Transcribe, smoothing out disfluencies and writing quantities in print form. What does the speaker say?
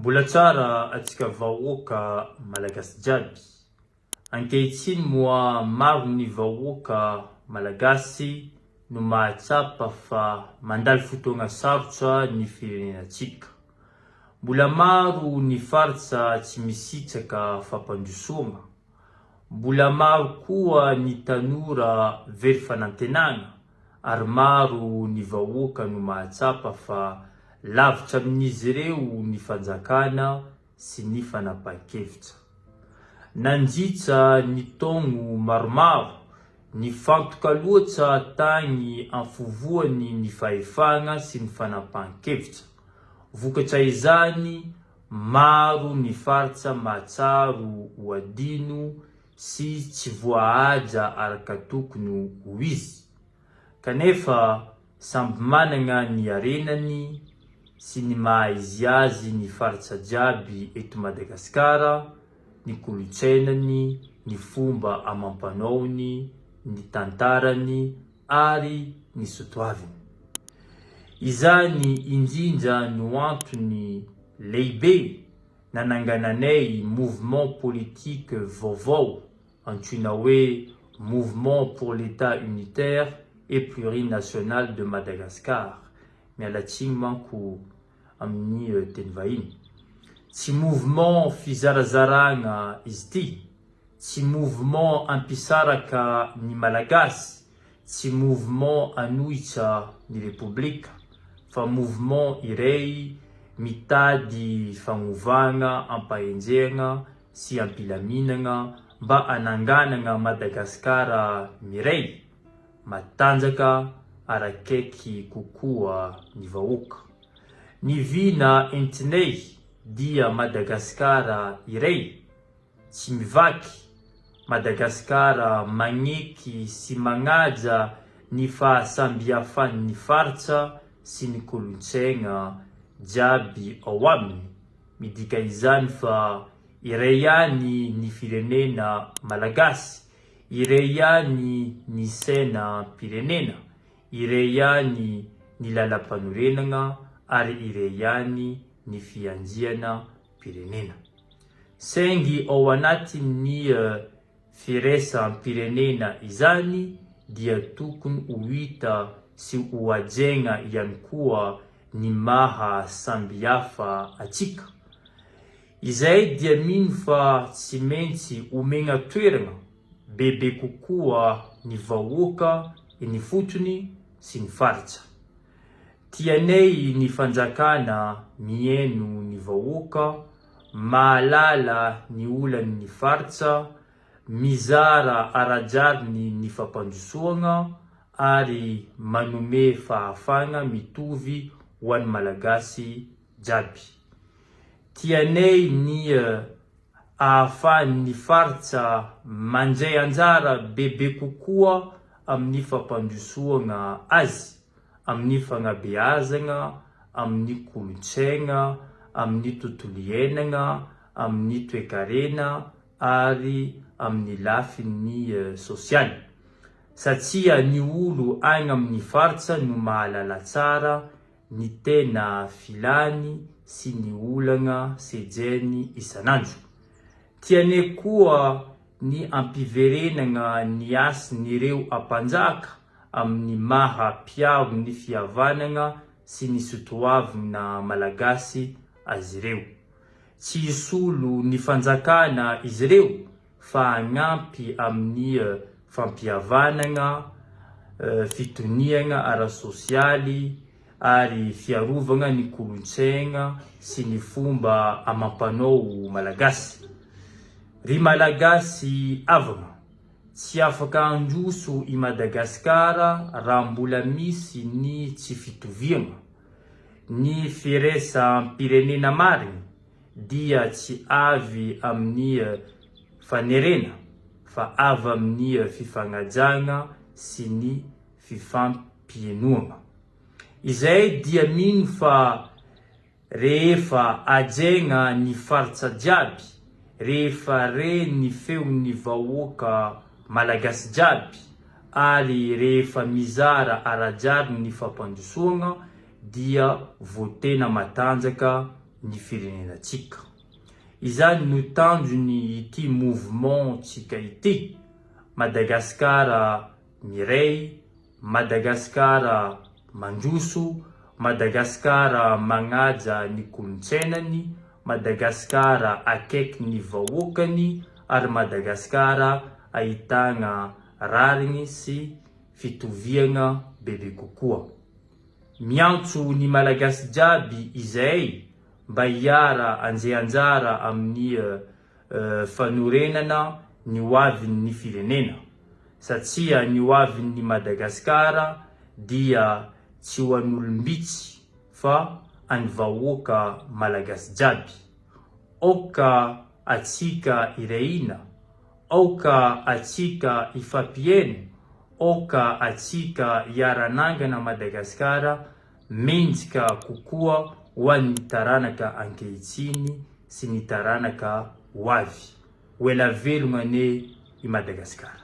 Mbola tsara atsika vahoaka malagasy jiaby. Ankehitriny moa maro ny vahoaka malagasy no mahatsapa fa mandalo fotoana sarotra ny firenenantsika. Mbola maro ny faritra tsy misitraka fampandrosoana. Mbola maro koa ny tanora very fanantenana, ary maro ny vahoaka no mahatsapa fa lavitra amin'izy ireo ny fanjakana sy ny fanapahan-kevitra. Nandritra ny taogno maromaro, ny fantoka loatra tany anfovoany ny fahefana sy ny fanapahan-kevitra. Vokatra izany, maro ny faritra mahatsaro ho adino sy tsy voahaja araka tokony ho izy. Kanefa samby manana ny arenany sy ny maha-izy azy ny faritra jiaby eto Madagasikara, ny kolotsainany, ny fomba amam-panaony, ny tantarany ary ny soatoaviny. Izany indrindra no antony lehibe nanangananay mouvement politique vaovao antsoina hoe Mouvement pour l'État unitaire et plurinational de Madagascar. Mialatsiny manko amin'ny teny vahiny. Tsy mouvement fizarazarana izy ity, tsy mouvement ampisaraka ny malagasy, tsy mouvement anohitra ny republika, fa mouvement iray mitady fagnovana, ampahenjena sy ampilaminana mba ananganana Madagasikara miray, matanjaka arakaiky kokoa ny vahoaka. Ny vina entinay dia Madagasikara iray, tsy mivaky, Madagasikara magneky sy magnaja ny fahasambihafan'ny faritra sy ny kolotsaina jiaby ao aminy. Midika izany fa iray ihany ny firenena malagasy, iray ihany ny sainam-pirenena, iray ihany ny lalam-panorenana, ary iray ihany ny fianjiana pirenena. Saingy ao anatin'ny firaisam-pirenena izany dia tokony ho hita sy ho hajaina ihany koa ny maha sambihafa atsika. Izay dia mino fa tsy maintsy omena toerana bebe kokoa ny vahoaka, ny fotony sy ny faritra. Tianay ny fanjakana mihaino ny vahoaka, mahalala ny olan'ny faritra, mizara arajariny ny fampandrosoana ary manome fahafana mitovy ho an'ny malagasy jiaby. Tianay ny ahafahan'ny faritra mandray anjara bebe kokoa amin'ny fampandrosoana azy, amin'ny fanabeazana, amin'ny kolotsaina, amin'ny tontolo iainana, amin'ny toe-karena ary amin'ny lafin'ny sosialy. Satria ny olo any amin'ny faritra no mahalala tsara ny tena filany sy ny olana sejainy isanandro. Tianay koa ny ampiverenana ny asin'ireo ampanjaka amin'ny maha-piaro ny fihavanana sy ny soatoavina malagasy azy ireo. Tsy hisolo ny fanjakana izy ireo, fa hanampy amin'ny fampihavanana, fitoniana ara-sosialy ary fiarovana ny kolotsaina sy ny fomba amam-panao malagasy. Ry malagasy avana, tsy afaka handroso i Madagasikara raha mbola misy ny tsy fitoviana. Ny firaisam-pirenena marina dia tsy avy amin'ny fanerena, fa avy amin'ny fifanajana sy ny fifampienoana. Izay dia mino fa rehefa hajaina ny faritra jiaby, rehefa reny feon'ny vahoaka malagasy jiaby, ary rehefa mizara arajary ny fampandrosoana, dia voatena matanjaka ny firenenantsika. Izany no tanjony ity mouvement tsika ity. Madagasikara miray, Madagasikara mandroso, Madagasikara magnaja ny kolontsainany, Madagasikara akaiky ny vahoakany, ary Madagasikara ahitana rariny sy fitoviana bebe kokoa. Miantso ny malagasy jiaby izay mba hiara anjara amin'ny fanorenana ny hoavin'ny firenena, satria ny hoavin'ny Madagasikara dia tsy ho an'olombitsy fa any vahoaka malagasy jiaby. Aoka atsika iraina, aoka atsika ifampieno, aoka atsika hiara-nangana Madagasikara, menjika kokoa ho an'ny taranaka ankehitriny sy ny taranaka ho avy. Ho ela velogna ane i Madagasikara.